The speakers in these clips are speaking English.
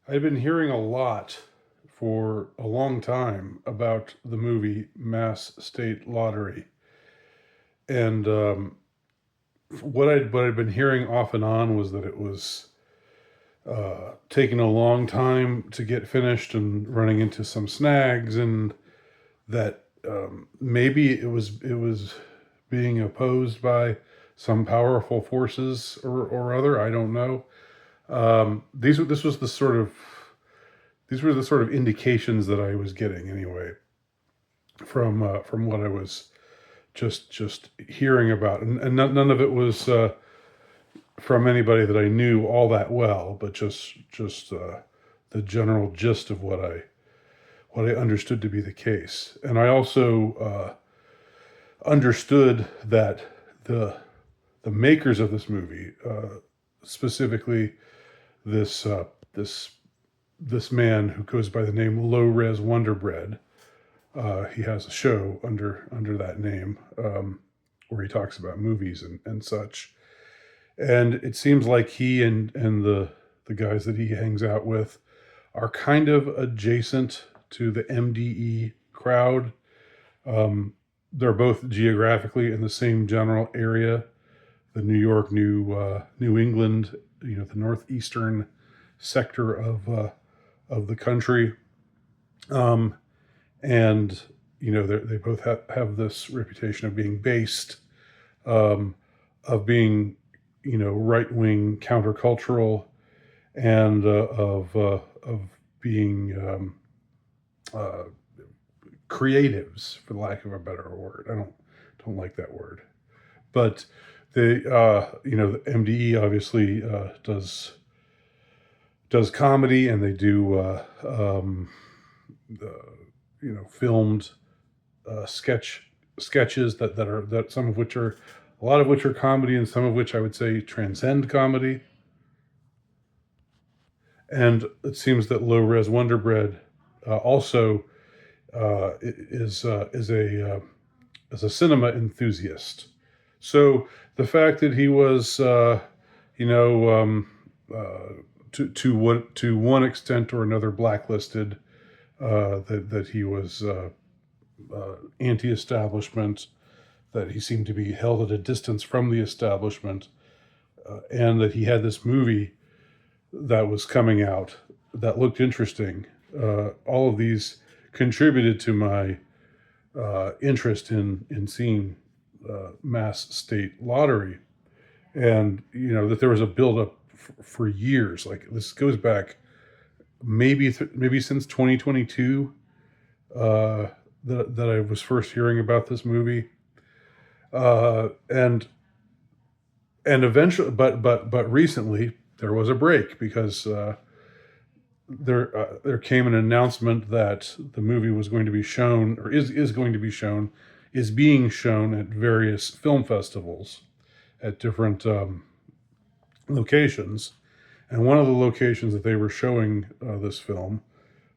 I've been hearing a lot for a long time about the movie Mass State Lottery, and what I'd been hearing off and on was that it was taking a long time to get finished and running into some snags, and that maybe it was being opposed by some powerful forces or other. I don't know. These were this was the sort of These were the sort of indications that I was getting anyway from what I was just hearing about, and none of it was from anybody that I knew all that well, but just the general gist of what I understood to be the case. And I also understood that the the makers of this movie, specifically this this man who goes by the name Low Res Wonder Bread. He has a show under that name, where he talks about movies and such. And it seems like he and the guys that he hangs out with are kind of adjacent to the MDE crowd. Um, they're both geographically in the same general area, the New England, the northeastern sector of the country. Um, and they both have this reputation of being based, um, of being right wing countercultural, and of being uh, creatives, for the lack of a better word. I don't like that word, but the MDE obviously does comedy, and they do filmed sketches that some of which are a lot of which are comedy, and some of which I would say transcend comedy. And it seems that Low Res Wonder Bread also is a cinema enthusiast. So the fact that he was, you know, to one extent or another blacklisted, that he was anti-establishment, that he seemed to be held at a distance from the establishment, and that he had this movie that was coming out that looked interesting. All of these contributed to my interest in seeing Mass State Lottery, and that there was a buildup for years. Like, this goes back maybe since 2022, that I was first hearing about this movie, and eventually, but recently there was a break because there came an announcement that the movie was going to be shown, or is going to be shown, is being shown at various film festivals at different locations. And one of the locations that they were showing this film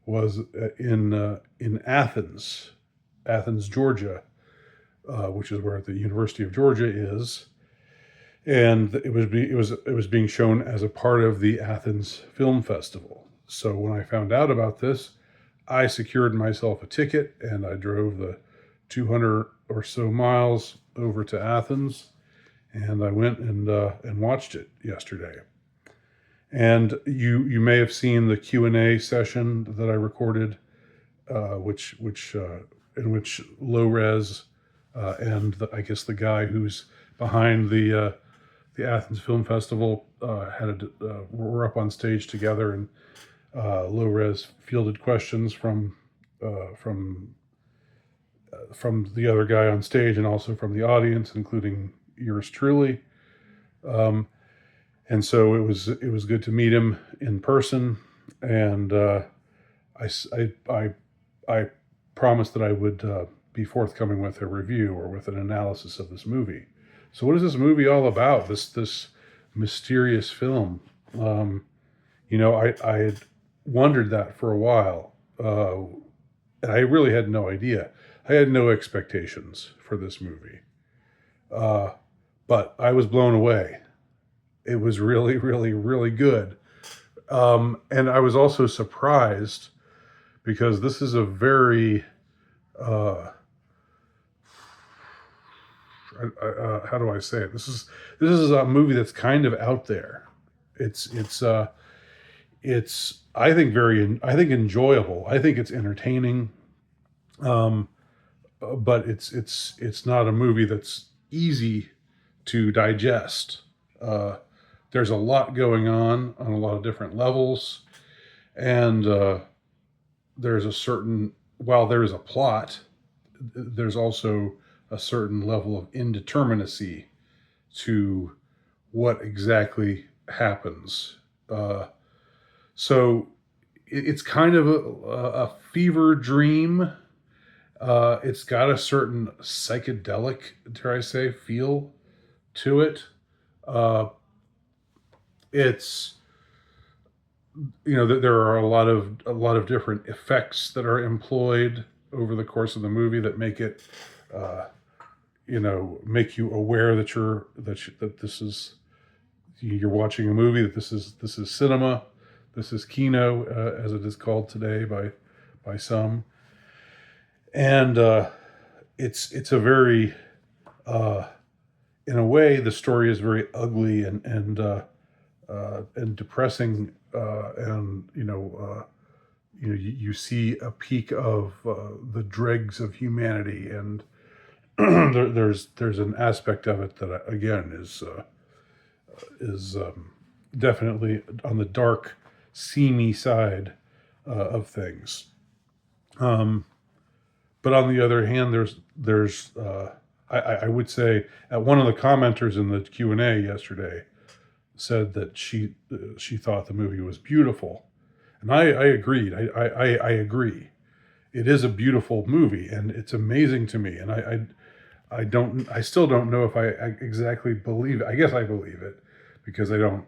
was in Athens, Georgia, which is where the University of Georgia is, and it was being shown as a part of the Athens Film Festival. So when I found out about this, I secured myself a ticket, and I drove the 200 or so miles over to Athens, and I went and watched it yesterday. And you may have seen the Q&A session that I recorded, which in which Low Res, and I guess the guy who's behind the Athens Film Festival, were up on stage together, and Low Res fielded questions from the other guy on stage, and also from the audience, including yours truly. Um, and so it was good to meet him in person, and I promised that I would be forthcoming with a review or with an analysis of this movie. So, what is this movie all about? This mysterious film. I had wondered that for a while, and I really had no idea. I had no expectations for this movie, uh, but I was blown away. It was really, really, really good. And I was also surprised because this is a very, uh, how do I say it? This is a movie that's kind of out there. It's I think enjoyable. I think it's entertaining. Um, but it's not a movie that's easy to digest. Uh, there's a lot going on a lot of different levels, and there's a certain while there is a plot, there's also a certain level of indeterminacy to what exactly happens. So it's kind of a fever dream. It's got a certain psychedelic, dare I say, feel to it. Uh, it's there are a lot of different effects that are employed over the course of the movie that make it uh, make you aware that this is you're watching a movie, that this is cinema, this is kino, as it is called today by some. And it's a very uh, in a way the story is very ugly and depressing, and you see a peak of the dregs of humanity, and there's an aspect of it that again is definitely on the dark, seamy side of things. Um, but on the other hand, I would say one of the commenters in the Q&A yesterday said that she thought the movie was beautiful, and I agreed. I agree. It is a beautiful movie, and it's amazing to me. And I still don't know if I exactly believe it. I guess I believe it because I don't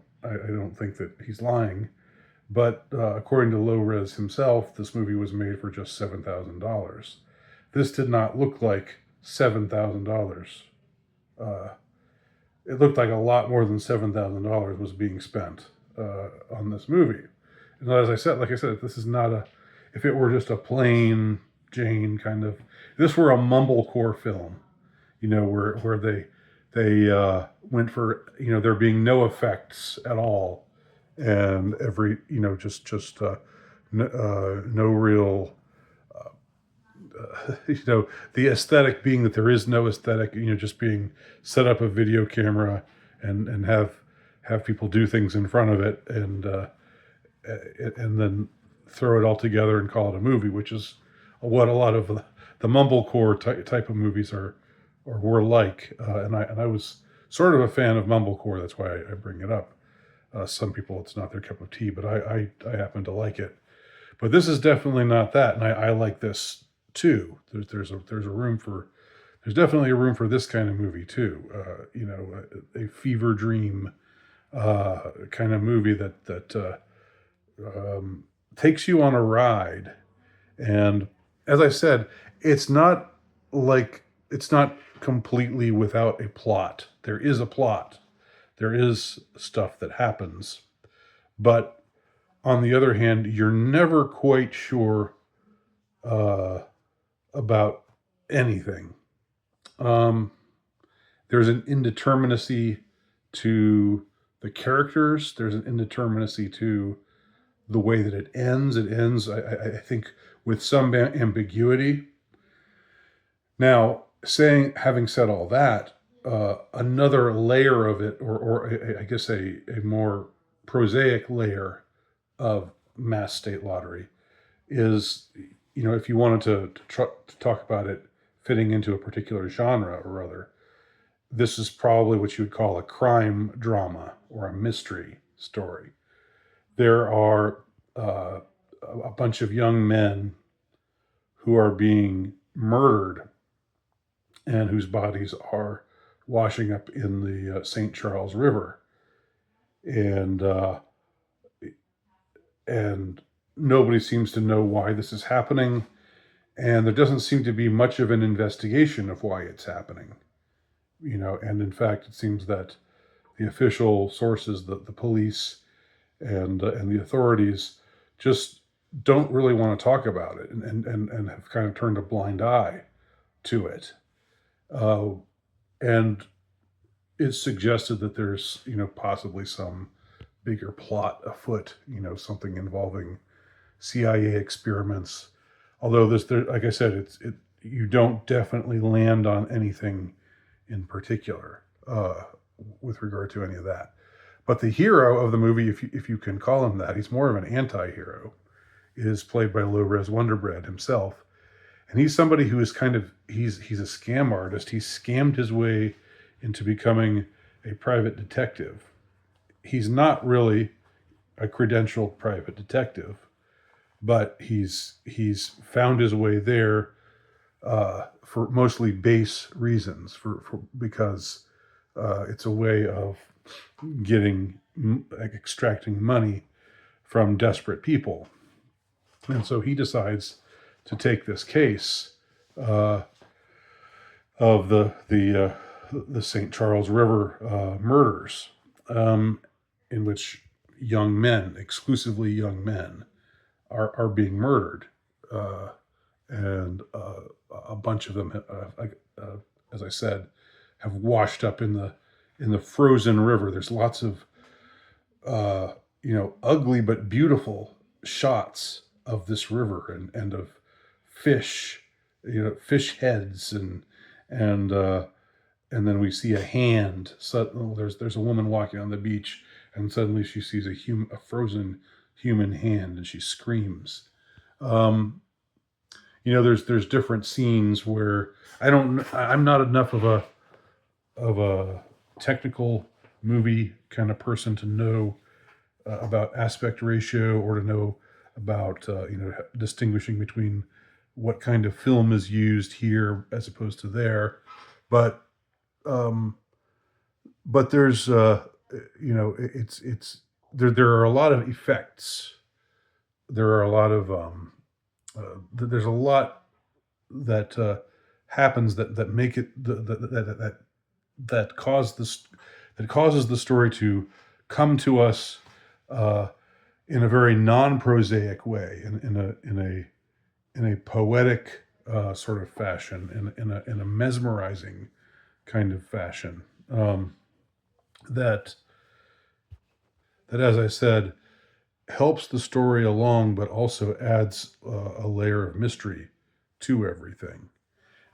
think that he's lying. But according to Low Res himself, this movie was made for just $7,000. This did not look like $7,000. Uh, it looked like a lot more than $7,000 was being spent on this movie. And as I said, this is not a. If it were just a plain Jane kind of, this were a mumblecore film, where they went for there being no effects at all, and every just no real the aesthetic being that there is no aesthetic, just being set up a video camera and have people do things in front of it, and then throw it all together and call it a movie, which is what a lot of the mumblecore type of movies are or were like. And I was sort of a fan of mumblecore. That's why I bring it up. Some people, it's not their cup of tea, but I happen to like it. But this is definitely not that, and I like this too. There's definitely a room for this kind of movie too. A fever dream kind of movie that takes you on a ride. And as I said, it's not completely without a plot. There is a plot. There is stuff that happens, but on the other hand, you're never quite sure about anything. Um, there's an indeterminacy to the characters. There's an indeterminacy to the way that it ends. It ends, I think, with some ambiguity. Now, having said all that, another layer of it, or I guess a more prosaic layer of mass state lottery, is if you wanted to talk about it fitting into a particular genre or other, this is probably what you would call a crime drama or a mystery story. There are a bunch of young men who are being murdered and whose bodies are washing up in the St. Charles River, and nobody seems to know why this is happening, and there doesn't seem to be much of an investigation of why it's happening. And in fact, it seems that the official sources, the police and the authorities just don't really want to talk about it, and have kind of turned a blind eye to it. Uh, and it's suggested that there's, possibly some bigger plot afoot, something involving CIA experiments. Although like I said, you don't definitely land on anything in particular with regard to any of that. But the hero of the movie, if you can call him that, he's more of an anti-hero, is played by Low Res Wonderbread himself. And he's somebody who is he's a scam artist. He scammed his way into becoming a private detective. He's not really a credentialed private detective, but he's found his way there for mostly base reasons, because it's a way of extracting money from desperate people. And so he decides to take this case of the St. Charles River murders, in which young men, exclusively young men, are being murdered, and a bunch of them, as I said, have washed up in the frozen river. There's lots of ugly but beautiful shots of this river, and of fish, fish heads, and then we see a hand. So there's a woman walking on the beach, and suddenly she sees a frozen human hand, and she screams. There's different scenes where I'm not enough of a technical movie kind of person to know about aspect ratio, or to know about distinguishing between what kind of film is used here as opposed to there, but there's it's there are a lot of effects. There are a lot of there's a lot that happens that make it that causes the story to come to us in a very non-prosaic way, in a poetic sort of fashion, in a mesmerizing kind of fashion, that as I said, helps the story along, but also adds a layer of mystery to everything.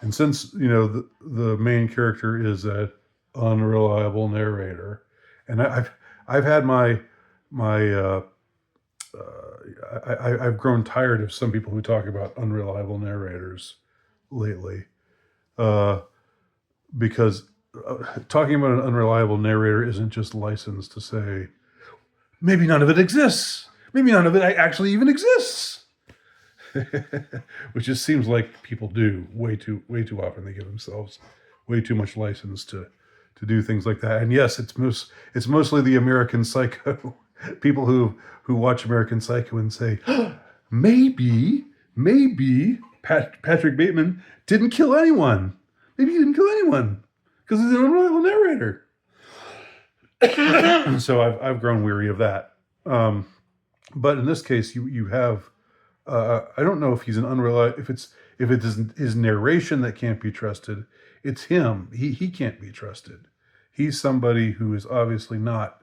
And since the main character is an unreliable narrator, and I've had I've grown tired of some people who talk about unreliable narrators lately, because talking about an unreliable narrator isn't just license to say, maybe none of it exists. Maybe none of it actually even exists. Which just seems like people do way too often. They give themselves way too much license to do things like that. And yes, it's mostly the American Psycho people who watch American Psycho and say, maybe Patrick Bateman didn't kill anyone. Maybe he didn't kill anyone because he's an unreliable narrator. And so I've grown weary of that. But in this case, you have I don't know if he's an unreliable, if it is his narration that can't be trusted. It's him. He can't be trusted. He's somebody who is obviously not.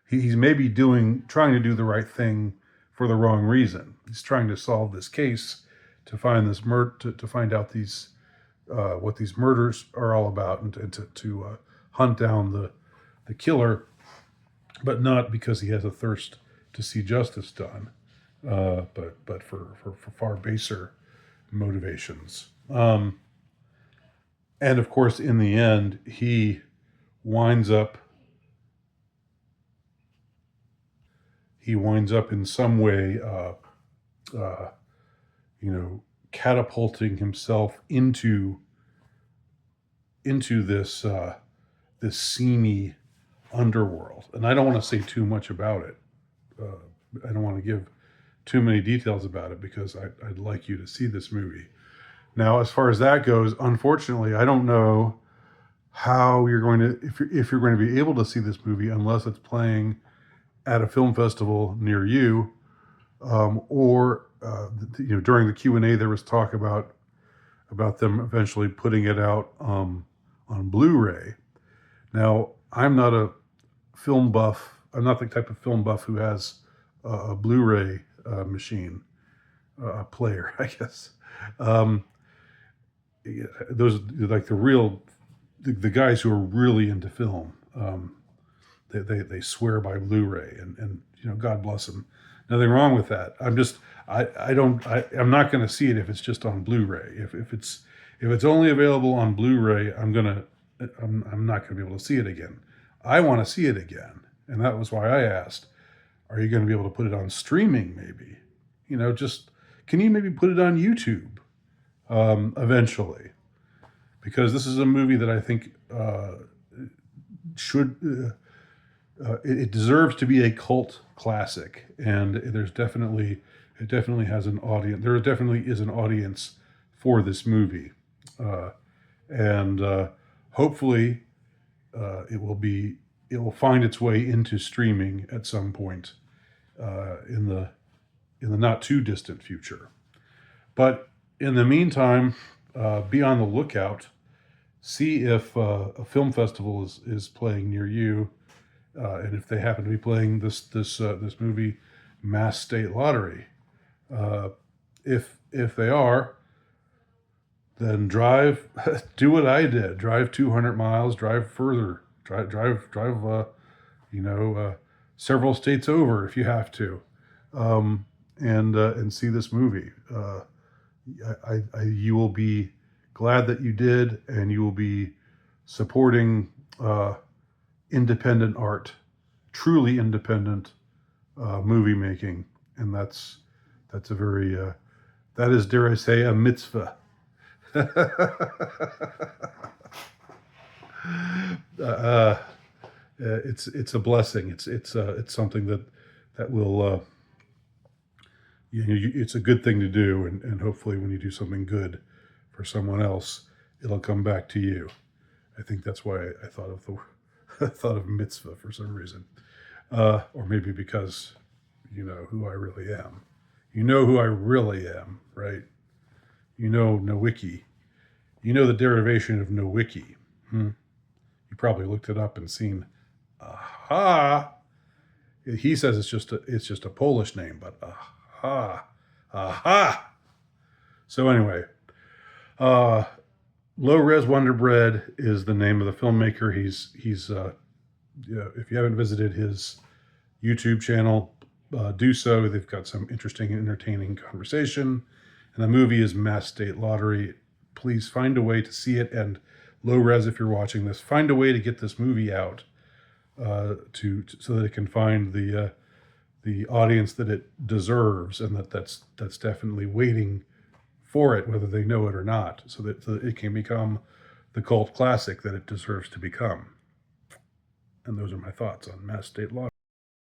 He's maybe trying to do the right thing for the wrong reason. He's trying to solve this case, to find this to find out these what these murders are all about, and to hunt down the killer, but not because he has a thirst to see justice done, but for far baser motivations. And of course, in the end, he winds up in some way, catapulting himself into this seamy underworld. And I don't want to say too much about it. I don't want to give too many details about it, because I'd like you to see this movie. Now, as far as that goes, unfortunately, I don't know how you're going to, if you're going to be able to see this movie unless it's playing at a film festival near you, or during the Q&A there was talk about them eventually putting it out on Blu-ray. Now, I'm not a film buff. I'm not the type of film buff who has a Blu-ray machine, a player, I guess. Those like the guys who are really into film. They swear by Blu-ray, and God bless them. Nothing wrong with that. I'm not going to see it if it's just on Blu-ray. If it's only available on Blu-ray, I'm not going to be able to see it again. I want to see it again, and that was why I asked, are you going to be able to put it on streaming? Maybe, can you maybe put it on YouTube eventually? Because this is a movie that I think it deserves to be a cult classic, and it definitely has an audience. There definitely is an audience for this movie, and hopefully it will find its way into streaming at some point in the not too distant future. But in the meantime, be on the lookout. See if a film festival is playing near you, and if they happen to be playing this movie, Mass State Lottery. If they are, then do what I did. Drive 200 miles. Drive further. Drive. Several states over if you have to, and see this movie. You will be glad that you did, and you will be supporting independent art, truly independent movie making, and that's a very that is, dare I say, a mitzvah. It's a blessing. It's something that will it's a good thing to do, and hopefully when you do something good for someone else, it'll come back to you. I think that's why I thought of mitzvah for some reason, or maybe because you know who I really am. You know who I really am, right? You know Nowicki. You know the derivation of Nowicki. You probably looked it up and seen. Aha! He says it's just a Polish name, but aha! So anyway, Low Res Wonder Bread is the name of the filmmaker. He's if you haven't visited his YouTube channel, do so. They've got some interesting, entertaining conversation. And the movie is Mass State Lottery. Please find a way to see it. And Low Res, if you're watching this, find a way to get this movie out so that it can find the audience that it deserves, and that's definitely waiting for it, whether they know it or not, so that it can become the cult classic that it deserves to become. And those are my thoughts on Mass State Lottery.